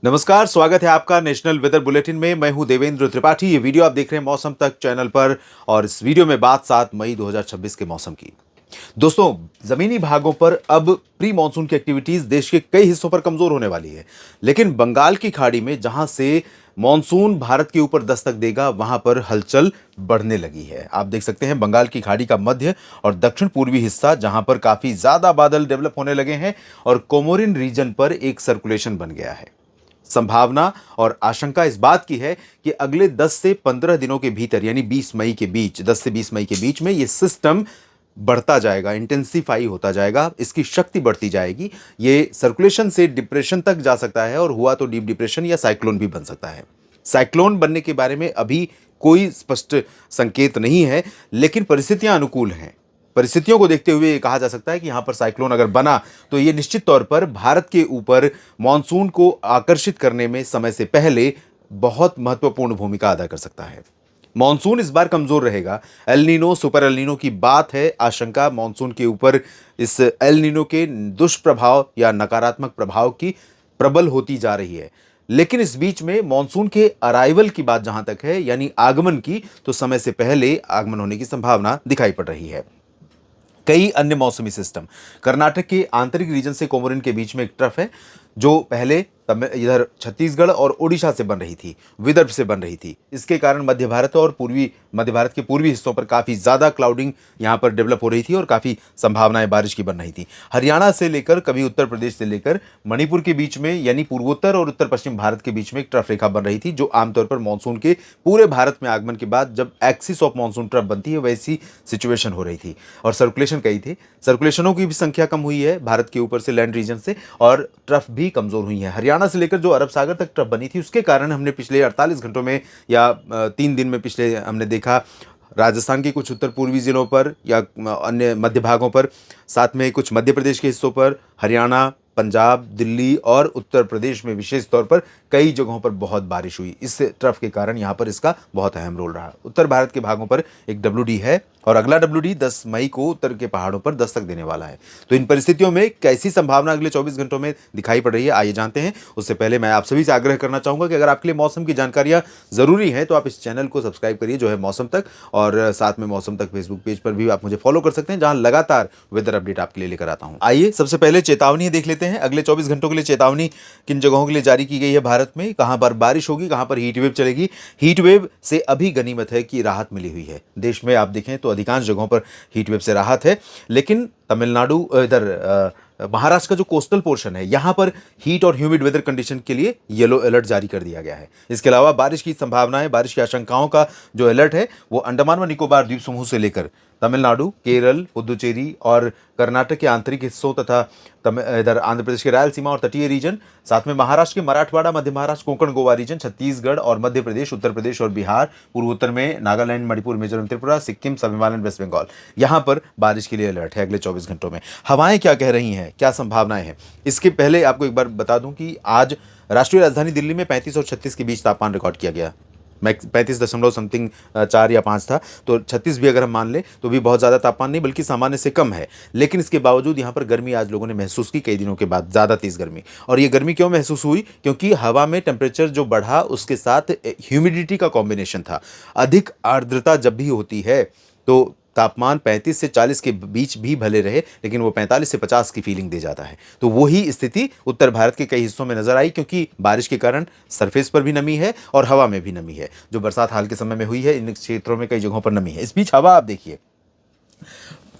नमस्कार, स्वागत है आपका नेशनल वेदर बुलेटिन में। मैं हूं देवेंद्र त्रिपाठी। ये वीडियो आप देख रहे हैं मौसम तक चैनल पर और इस वीडियो में बात 7 मई 2026 के मौसम की। दोस्तों, जमीनी भागों पर अब प्री मानसून की एक्टिविटीज देश के कई हिस्सों पर कमजोर होने वाली है, लेकिन बंगाल की खाड़ी में जहां से मानसून भारत के ऊपर दस्तक देगा, वहां पर हलचल बढ़ने लगी है। आप देख सकते हैं बंगाल की खाड़ी का मध्य और दक्षिण पूर्वी हिस्सा, जहां पर काफी ज्यादा बादल डेवलप होने लगे हैं और कोमोरिन रीजन पर एक सर्कुलेशन बन गया है। संभावना और आशंका इस बात की है कि अगले 10 से 15 दिनों के भीतर, यानी 20 मई के बीच, 10 से 20 मई के बीच में ये सिस्टम बढ़ता जाएगा, इंटेंसिफाई होता जाएगा, इसकी शक्ति बढ़ती जाएगी। ये सर्कुलेशन से डिप्रेशन तक जा सकता है और हुआ तो डीप डिप्रेशन या साइक्लोन भी बन सकता है। साइक्लोन बनने के बारे में अभी कोई स्पष्ट संकेत नहीं है, लेकिन परिस्थितियां अनुकूल हैं। परिस्थितियों को देखते हुए ये कहा जा सकता है कि यहां पर साइक्लोन अगर बना तो ये निश्चित तौर पर भारत के ऊपर मॉनसून को आकर्षित करने में समय से पहले बहुत महत्वपूर्ण भूमिका अदा कर सकता है। मॉनसून इस बार कमजोर रहेगा। El Nino, super El Nino की बात है। आशंका मॉनसून के ऊपर इस एल नीनो के दुष्प्रभाव या नकारात्मक प्रभाव की प्रबल होती जा रही है। लेकिन इस बीच में मॉनसून के अराइवल की बात जहां तक है, यानी आगमन की, तो समय से पहले आगमन होने की संभावना दिखाई पड़ रही है। कई अन्य मौसमी सिस्टम, कर्नाटक के आंतरिक रीजन से कोमोरिन के बीच में एक ट्रफ है जो पहले इधर छत्तीसगढ़ और ओडिशा से बन रही थी, विदर्भ से बन रही थी। इसके कारण मध्य भारत और पूर्वी मध्य भारत के पूर्वी हिस्सों पर काफ़ी ज़्यादा क्लाउडिंग यहाँ पर डेवलप हो रही थी और काफ़ी संभावनाएं बारिश की बन रही थी। हरियाणा से लेकर कभी उत्तर प्रदेश से लेकर मणिपुर के बीच में, यानी पूर्वोत्तर और उत्तर पश्चिम भारत के बीच में एक ट्रफ रेखा बन रही थी, जो आमतौर पर मानसून के पूरे भारत में आगमन के बाद जब एक्सिस ऑफ मानसून ट्रफ बनती है, वैसी सिचुएशन हो रही थी और सर्कुलेशन कई थे। सर्कुलेशनों की भी संख्या कम हुई है भारत के ऊपर से लैंड रीजन से, और ट्रफ भी कमजोर हुई है। हरियाणा से लेकर जो अरब सागर तक ट्रफ बनी थी, उसके कारण हमने पिछले 48 घंटों में या 3 दिन में पिछले हमने देखा राजस्थान के कुछ उत्तर पूर्वी जिलों पर या अन्य मध्य भागों पर, साथ में कुछ मध्य प्रदेश के हिस्सों पर, हरियाणा, पंजाब, दिल्ली और उत्तर प्रदेश में विशेष तौर पर कई जगहों पर बहुत बारिश हुई। इस ट्रफ के कारण यहाँ पर इसका बहुत अहम रोल रहा। उत्तर भारत के भागों पर एक WD है और अगला WD 10 मई को उत्तर के पहाड़ों पर दस्तक देने वाला है। तो इन परिस्थितियों में कैसी संभावना अगले 24 घंटों में दिखाई पड़ रही है, आइए जानते हैं। उससे पहले मैं आप सभी से आग्रह करना चाहूंगा कि अगर आपके लिए मौसम की जानकारियां जरूरी हैं तो आप इस चैनल को सब्सक्राइब करिए, जो है मौसम तक, और साथ में मौसम तक फेसबुक पेज पर भी आप मुझे फॉलो कर सकते हैं, जहां लगातार वेदर अपडेट आपके लिए लेकर आता हूं। आइए सबसे पहले चेतावनी देख लेते हैं। अगले 24 घंटों के लिए चेतावनी किन जगहों के लिए जारी की गई है भारत में, कहां पर बारिश होगी, कहां पर हीट वेव चलेगी। हीट वेव से अभी गनीमत है कि राहत मिली हुई है। देश में आप देखें तो अधिकांश जगहों पर हीट वेव से राहत है, लेकिन तमिलनाडु, इधर महाराष्ट्र का जो कोस्टल पोर्शन है, यहां पर हीट और ह्यूमिड वेदर कंडीशन के लिए येलो अलर्ट जारी कर दिया गया है। इसके अलावा बारिश की संभावनाएं, बारिश की आशंकाओं का जो अलर्ट है, वो अंडमान व निकोबार द्वीप समूह से लेकर तमिलनाडु, केरल, पुदुचेरी और कर्नाटक के आंतरिक हिस्सों तथा इधर आंध्र प्रदेश के रायलसीमा और तटीय रीजन, साथ में महाराष्ट्र के मराठवाड़ा, मध्य महाराष्ट्र, कोंकण, गोवा रीजन, छत्तीसगढ़ और मध्य प्रदेश, उत्तर प्रदेश और बिहार, पूर्वोत्तर में नागालैंड, मणिपुर, मिजोरम, त्रिपुरा, सिक्किम, सब हिमालयन, वेस्ट बंगाल, यहां पर बारिश के लिए अलर्ट है अगले 24 घंटों में। हवाएं क्या कह रही हैं, क्या संभावनाएं हैं, इसके पहले आपको एक बार बता दूं कि आज राष्ट्रीय राजधानी दिल्ली में 35 और 36 के बीच तापमान रिकॉर्ड किया गया। मैं 35 दशमलव समथिंग 4 या 5 था, तो 36 भी अगर हम मान लें तो भी बहुत ज़्यादा तापमान नहीं, बल्कि सामान्य से कम है। लेकिन इसके बावजूद यहाँ पर गर्मी आज लोगों ने महसूस की, कई दिनों के बाद ज़्यादा तेज़ गर्मी। और ये गर्मी क्यों महसूस हुई? क्योंकि हवा में टेम्परेचर जो बढ़ा, उसके साथ ह्यूमिडिटी का कॉम्बिनेशन था। अधिक आर्द्रता जब भी होती है तो तापमान 35 से 40 के बीच भी भले रहे, लेकिन वो 45 से 50 की फीलिंग दे जाता है। तो वही स्थिति उत्तर भारत के कई हिस्सों में नजर आई, क्योंकि बारिश के कारण सरफेस पर भी नमी है और हवा में भी नमी है। जो बरसात हाल के समय में हुई है, इन क्षेत्रों में कई जगहों पर नमी है। इस बीच हवा आप देखिए,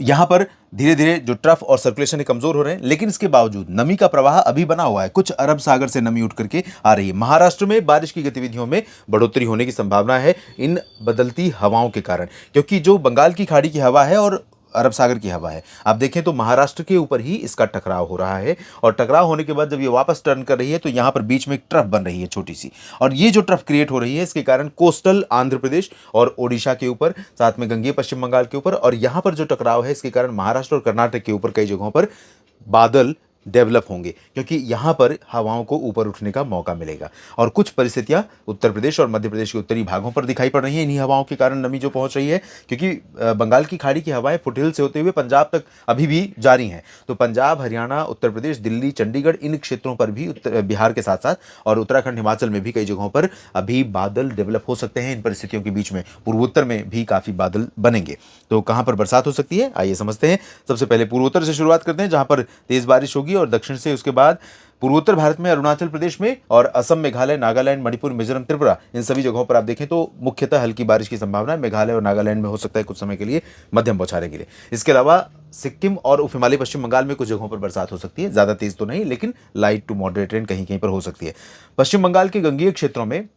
यहां पर धीरे धीरे जो ट्रफ और सर्कुलेशन कमजोर हो रहे हैं, लेकिन इसके बावजूद नमी का प्रवाह अभी बना हुआ है। कुछ अरब सागर से नमी उठ करके आ रही है। महाराष्ट्र में बारिश की गतिविधियों में बढ़ोतरी होने की संभावना है इन बदलती हवाओं के कारण, क्योंकि जो बंगाल की खाड़ी की हवा है और अरब सागर की हवा है, आप देखें तो महाराष्ट्र के ऊपर ही इसका टकराव हो रहा है। और टकराव होने के बाद जब ये वापस टर्न कर रही है तो यहाँ पर बीच में एक ट्रफ बन रही है छोटी सी, और ये जो ट्रफ क्रिएट हो रही है, इसके कारण कोस्टल आंध्र प्रदेश और ओडिशा के ऊपर, साथ में गंगेय पश्चिम बंगाल के ऊपर, और यहाँ पर जो टकराव है, इसके कारण महाराष्ट्र और कर्नाटक के ऊपर कई जगहों पर बादल डेवलप होंगे, क्योंकि यहाँ पर हवाओं को ऊपर उठने का मौका मिलेगा। और कुछ परिस्थितियाँ उत्तर प्रदेश और मध्य प्रदेश के उत्तरी भागों पर दिखाई पड़ रही हैं इन्हीं हवाओं के कारण नमी जो पहुंच रही है, क्योंकि बंगाल की खाड़ी की हवाएं फुटहिल से होते हुए पंजाब तक अभी भी जारी हैं। तो पंजाब, हरियाणा, उत्तर प्रदेश, दिल्ली, चंडीगढ़, इन क्षेत्रों पर भी बिहार के साथ साथ और उत्तराखंड, हिमाचल में भी कई जगहों पर अभी बादल डेवलप हो सकते हैं। इन परिस्थितियों के बीच में पूर्वोत्तर में भी काफ़ी बादल बनेंगे। तो कहाँ पर बरसात हो सकती है, आइए समझते हैं। सबसे पहले पूर्वोत्तर से शुरुआत करते हैं, जहाँ पर तेज़ बारिश होगी, और दक्षिण से उसके बाद पूर्वोत्तर भारत में अरुणाचल प्रदेश में और असम, मेघालय, नागालैंड, मणिपुर, मिजोरम, त्रिपुरा, इन सभी जगहों पर आप देखें तो मुख्यतः हल्की बारिश की संभावना है। मेघालय और नागालैंड में हो सकता है कुछ समय के लिए मध्यम बौछारें गिरे। इसके अलावा सिक्किम और उप हिमालय पश्चिम बंगाल में कुछ जगहों पर बरसात हो सकती है, ज़्यादा तेज तो नहीं, लेकिन लाइट टू मॉडरेट रेन कहीं कहीं पर हो सकती है। पश्चिम बंगाल के गंगीय क्षेत्रों में,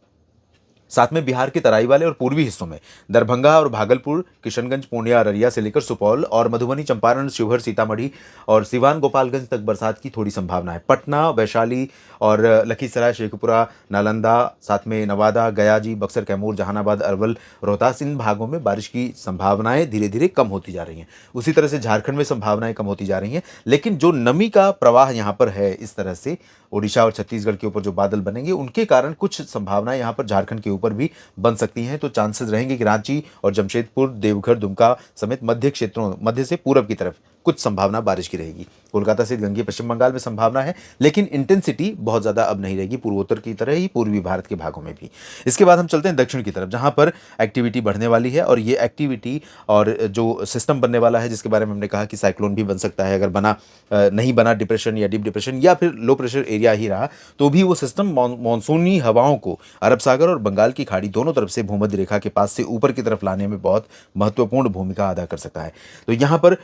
साथ में बिहार के तराई वाले और पूर्वी हिस्सों में, दरभंगा और भागलपुर, किशनगंज, पूर्णिया, अररिया से लेकर सुपौल और मधुबनी, चंपारण, शिवहर, सीतामढ़ी और सिवान, गोपालगंज तक बरसात की थोड़ी संभावना है। पटना, वैशाली और लखीसराय, शेखपुरा, नालंदा, साथ में नवादा, गयाजी, बक्सर, कैमूर, जहानाबाद, अरवल, रोहतास, इन भागों में बारिश की संभावनाएं धीरे धीरे कम होती जा रही हैं। उसी तरह से झारखंड में संभावनाएं कम होती जा रही हैं, लेकिन जो नमी का प्रवाह यहाँ पर है, इस तरह से ओडिशा और छत्तीसगढ़ के ऊपर जो बादल बनेंगे, उनके कारण कुछ संभावनाएं यहाँ पर झारखंड के ऊपर भी बन सकती हैं। तो चांसेस रहेंगे कि रांची और जमशेदपुर, देवघर, दुमका समेत मध्य क्षेत्रों, मध्य से पूरब की तरफ कुछ संभावना बारिश की रहेगी। कोलकाता से गंगीय पश्चिम बंगाल में संभावना है, लेकिन इंटेंसिटी बहुत ज़्यादा अब नहीं रहेगी, पूर्वोत्तर की तरह ही पूर्वी भारत के भागों में भी। इसके बाद हम चलते हैं दक्षिण की तरफ, जहाँ पर एक्टिविटी बढ़ने वाली है, और ये एक्टिविटी और जो सिस्टम बनने वाला है, जिसके बारे में हमने कहा कि साइक्लोन भी बन सकता है, अगर बना नहीं बना डिप्रेशन या डीप डिप्रेशन या फिर लो प्रेशर एरिया ही रहा, तो भी वो सिस्टम मानसूनी हवाओं को अरब सागर और बंगाल की खाड़ी दोनों तरफ से भूमध्य रेखा के पास से ऊपर की तरफ लाने में बहुत महत्वपूर्ण भूमिका अदा कर सकता है। तो यहाँ पर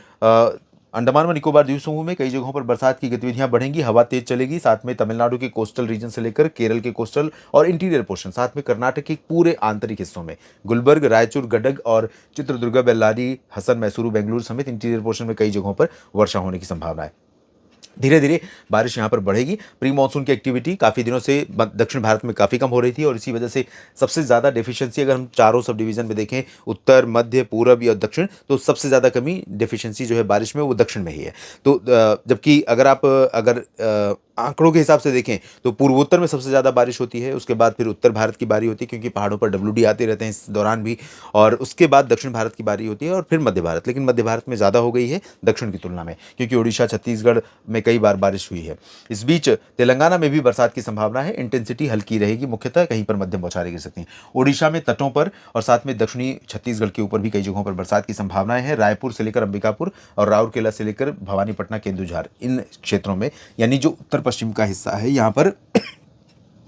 अंडमान व निकोबार द्वीप समूह में कई जगहों पर बरसात की गतिविधियां बढ़ेंगी, हवा तेज चलेगी, साथ में तमिलनाडु के कोस्टल रीजन से लेकर केरल के कोस्टल और इंटीरियर पोर्शन, साथ में कर्नाटक के पूरे आंतरिक हिस्सों में, गुलबर्ग, रायचूर, गडग और चित्रदुर्गा, बेल्लारी, हसन, मैसूरू, बेंगलुरु समेत इंटीरियर पोर्शन में कई जगहों पर वर्षा होने की संभावना है। धीरे धीरे बारिश यहाँ पर बढ़ेगी। प्री मानसून की एक्टिविटी काफ़ी दिनों से दक्षिण भारत में काफ़ी कम हो रही थी, और इसी वजह से सबसे ज़्यादा डेफिशिएंसी, अगर हम चारों सब डिवीज़न में देखें, उत्तर, मध्य, पूरब या दक्षिण, तो सबसे ज़्यादा कमी डेफिशिएंसी जो है बारिश में, वो दक्षिण में ही है। तो जबकि अगर आप आंकड़ों के हिसाब से देखें तो पूर्वोत्तर में सबसे ज़्यादा बारिश होती है, उसके बाद फिर उत्तर भारत की बारी होती है, क्योंकि पहाड़ों पर डब्ल्यूडी आते रहते हैं इस दौरान भी, और उसके बाद दक्षिण भारत की बारी होती है, और फिर मध्य भारत। लेकिन मध्य भारत में ज़्यादा हो गई है दक्षिण की तुलना में, क्योंकि ओडिशा, छत्तीसगढ़ में कई बार बारिश हुई है। इस बीच तेलंगाना में भी बरसात की संभावना है, इंटेंसिटी हल्की रहेगी, मुख्यतः कहीं पर मध्यम बौछारें गिर सकती हैं। ओडिशा में तटों पर और साथ में दक्षिणी छत्तीसगढ़ के ऊपर भी कई जगहों पर बरसात की संभावनाएं हैं। रायपुर से लेकर अंबिकापुर और राउरकेला से लेकर भवानीपटना, केंदुझार, इन क्षेत्रों में, यानी जो उत्तर पश्चिम का हिस्सा है, यहाँ पर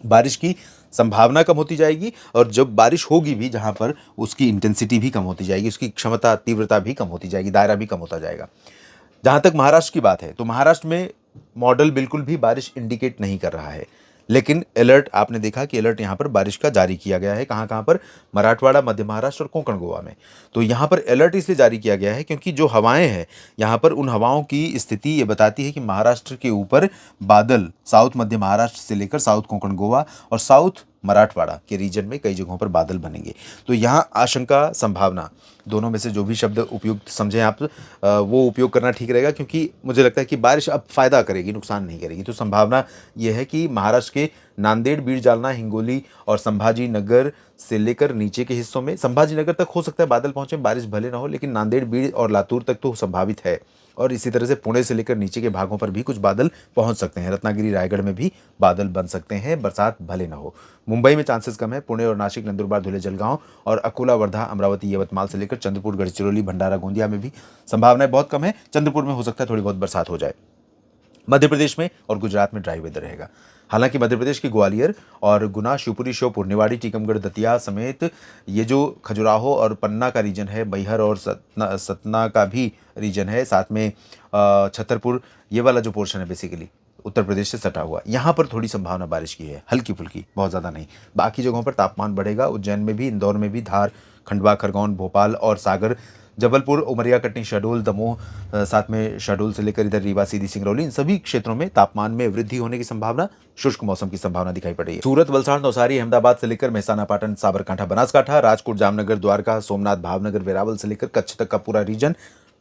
बारिश की संभावना कम होती जाएगी, और जब बारिश होगी भी जहाँ पर, उसकी इंटेंसिटी भी कम होती जाएगी, उसकी क्षमता, तीव्रता भी कम होती जाएगी, दायरा भी कम होता जाएगा। जहाँ तक महाराष्ट्र की बात है, तो महाराष्ट्र में मॉडल बिल्कुल भी बारिश इंडिकेट नहीं कर रहा है, लेकिन अलर्ट, आपने देखा कि अलर्ट यहाँ पर बारिश का जारी किया गया है। कहाँ कहाँ पर? मराठवाड़ा, मध्य महाराष्ट्र और कोंकण गोवा में। तो यहाँ पर अलर्ट इसलिए जारी किया गया है क्योंकि जो हवाएं हैं यहाँ पर, उन हवाओं की स्थिति ये बताती है कि महाराष्ट्र के ऊपर बादल साउथ मध्य महाराष्ट्र से लेकर साउथ कोंकण गोवा और साउथ मराठवाड़ा के रीजन में कई जगहों पर बादल बनेंगे। तो यहाँ आशंका, संभावना, दोनों में से जो भी शब्द उपयुक्त समझें आप, वो उपयोग करना ठीक रहेगा, क्योंकि मुझे लगता है कि बारिश अब फायदा करेगी, नुकसान नहीं करेगी। तो संभावना ये है कि महाराष्ट्र के नांदेड़, बीड, जालना, हिंगोली और संभाजी नगर से लेकर नीचे के हिस्सों में, संभाजी नगर तक हो सकता है बादल पहुंचे, बारिश भले ना हो, लेकिन नांदेड़, बीड और लातूर तक तो संभावित है। और इसी तरह से पुणे से लेकर नीचे के भागों पर भी कुछ बादल पहुंच सकते हैं। रत्नागिरी, रायगढ़ में भी बादल बन सकते हैं, बरसात भले ना हो। मुंबई में चांसेस कम है। पुणे और नासिक, नंदुरबार, धुले, जलगांव और अकोला, वर्धा, अमरावती, यवतमाल से लेकर चंद्रपुर, गढ़चिरौली, भंडारा, गोंदिया में भी संभावनाएं बहुत कम है। चंद्रपुर में हो सकता है थोड़ी बहुत बरसात हो जाए। मध्य प्रदेश में और गुजरात में ड्राई वेदर रहेगा। हालांकि मध्य प्रदेश के ग्वालियर और गुना, शिवपुरी, श्योपुर, निवाड़ी, टीकमगढ़, दतिया समेत ये जो खजुराहो और पन्ना का रीजन है, मैहर और सतना का भी रीजन है, साथ में छतरपुर, ये वाला जो पोर्शन है बेसिकली उत्तर प्रदेश से सटा हुआ, यहाँ पर थोड़ी संभावना बारिश की है, हल्की फुल्की, बहुत ज़्यादा नहीं। बाकी जगहों पर तापमान बढ़ेगा। उज्जैन में भी, इंदौर में भी, धार, खंडवा, खरगोन, भोपाल और सागर, जबलपुर, उमरिया, कटनी, शहडोल, दमोह, साथ में शहडोल से लेकर इधर रीवा, सीधी, सिंगरौली, इन सभी क्षेत्रों में तापमान में वृद्धि होने की संभावना, शुष्क मौसम की संभावना दिखाई पड़ रही है। सूरत, वलसाड़, नौसारी, अहमदाबाद से लेकर मेहसाना, पाटन, साबरकांठा, बनासकांठा, राजकोट, जामनगर, द्वारका, सोमनाथ, भावनगर, वेरावल से लेकर कच्छ तक का पूरा रीजन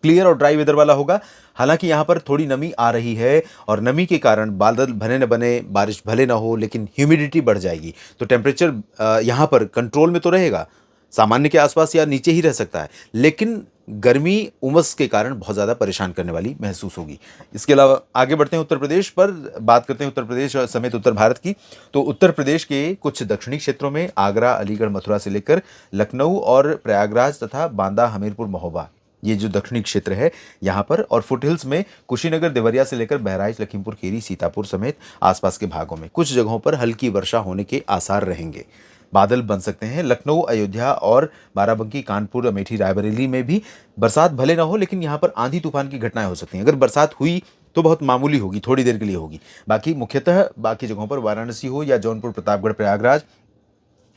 क्लियर और ड्राई वेदर वाला होगा। हालांकि यहाँ पर थोड़ी नमी आ रही है और नमी के कारण बादल भले न बने, बारिश भले ना हो, लेकिन ह्यूमिडिटी बढ़ जाएगी। तो टेम्परेचर यहाँ पर कंट्रोल में तो रहेगा, सामान्य के आसपास या नीचे ही रह सकता है, लेकिन गर्मी उमस के कारण बहुत ज़्यादा परेशान करने वाली महसूस होगी। इसके अलावा आगे बढ़ते हैं उत्तर प्रदेश पर, बात करते हैं उत्तर प्रदेश समेत उत्तर भारत की। तो उत्तर प्रदेश के कुछ दक्षिणी क्षेत्रों में आगरा, अलीगढ़, मथुरा से लेकर लखनऊ और प्रयागराज तथा बांदा, हमीरपुर, महोबा, ये जो दक्षिणी क्षेत्र है यहाँ पर, और फुटहिल्स में कुशीनगर, देवरिया से लेकर बहराइच, लखीमपुर खीरी, सीतापुर समेत आसपास के भागों में कुछ जगहों पर हल्की वर्षा होने के आसार रहेंगे। बादल बन सकते हैं। लखनऊ, अयोध्या और बाराबंकी, कानपुर, अमेठी, रायबरेली में भी बरसात भले ना हो, लेकिन यहाँ पर आंधी तूफान की घटनाएं हो सकती हैं। अगर बरसात हुई तो बहुत मामूली होगी, थोड़ी देर के लिए होगी। बाकी मुख्यतः बाकी जगहों पर वाराणसी हो या जौनपुर, प्रतापगढ़, प्रयागराज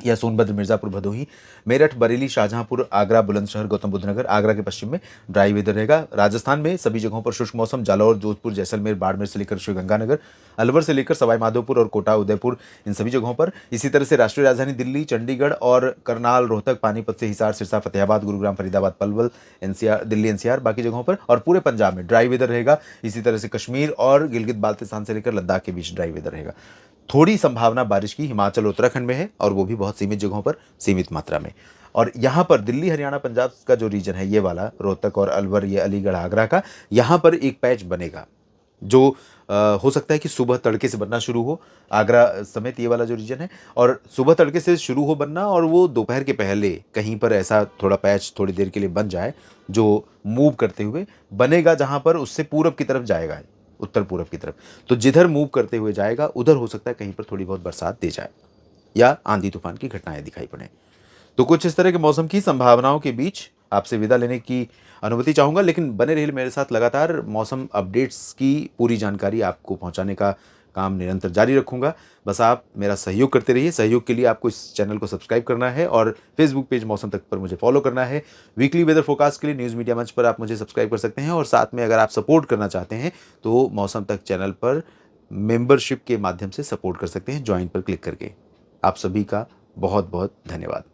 या सोनभद्र, मिर्जापुर, भदोही, मेरठ, बरेली, शाहजहांपुर, आगरा, बुलंदशहर, गौतम बुद्ध नगर, आगरा के पश्चिम में ड्राई वेदर रहेगा। राजस्थान में सभी जगहों पर शुष्क मौसम। जालौर, जोधपुर, जैसलमेर, बाड़मेर से लेकर श्रीगंगानगर, अलवर से लेकर सवाई माधोपुर और कोटा, उदयपुर, इन सभी जगहों पर। इसी तरह से राष्ट्रीय राजधानी दिल्ली, चंडीगढ़ और करनाल, रोहतक, पानीपत से हिसार, सिरसा, फतेहाबाद, गुरुग्राम, फरीदाबाद, पलवल, एनसीआर, दिल्ली एनसीआर, बाकी जगहों पर, और पूरे पंजाब में ड्राई वेदर रहेगा। इसी तरह से कश्मीर और गिलगित बाल्तिस्तान से लेकर लद्दाख के बीच ड्राई वेदर रहेगा। थोड़ी संभावना बारिश की हिमाचल, उत्तराखंड में है, और वो भी बहुत सीमित जगहों पर, सीमित मात्रा में। और यहाँ पर दिल्ली, हरियाणा, पंजाब का जो रीजन है, ये वाला रोहतक और अलवर, ये अलीगढ़, आगरा का, यहाँ पर एक पैच बनेगा जो हो सकता है कि सुबह तड़के से बनना शुरू हो। आगरा समेत ये वाला जो रीजन है, और सुबह तड़के से शुरू हो बनना, और वो दोपहर के पहले कहीं पर ऐसा थोड़ा पैच थोड़ी देर के लिए बन जाए, जो मूव करते हुए बनेगा, जहाँ पर उससे पूरब की तरफ जाएगा, उत्तर पूरब की तरफ। तो जिधर मूव करते हुए जाएगा उधर हो सकता है कहीं पर थोड़ी बहुत बरसात दे जाए या आंधी तूफान की घटनाएं दिखाई पड़े। तो कुछ इस तरह के मौसम की संभावनाओं के बीच आपसे विदा लेने की अनुमति चाहूँगा, लेकिन बने रहिए मेरे साथ। लगातार मौसम अपडेट्स की पूरी जानकारी आपको पहुँचाने का काम निरंतर जारी रखूँगा। बस आप मेरा सहयोग करते रहिए। सहयोग के लिए आपको इस चैनल को सब्सक्राइब करना है और फेसबुक पेज मौसम तक पर मुझे फॉलो करना है। वीकली वेदर फोरकास्ट के लिए न्यूज़ मीडिया मंच पर आप मुझे सब्सक्राइब कर सकते हैं, और साथ में अगर आप सपोर्ट करना चाहते हैं तो मौसम तक चैनल पर मेंबरशिप के माध्यम से सपोर्ट कर सकते हैं, ज्वाइन पर क्लिक करके। आप सभी का बहुत बहुत धन्यवाद।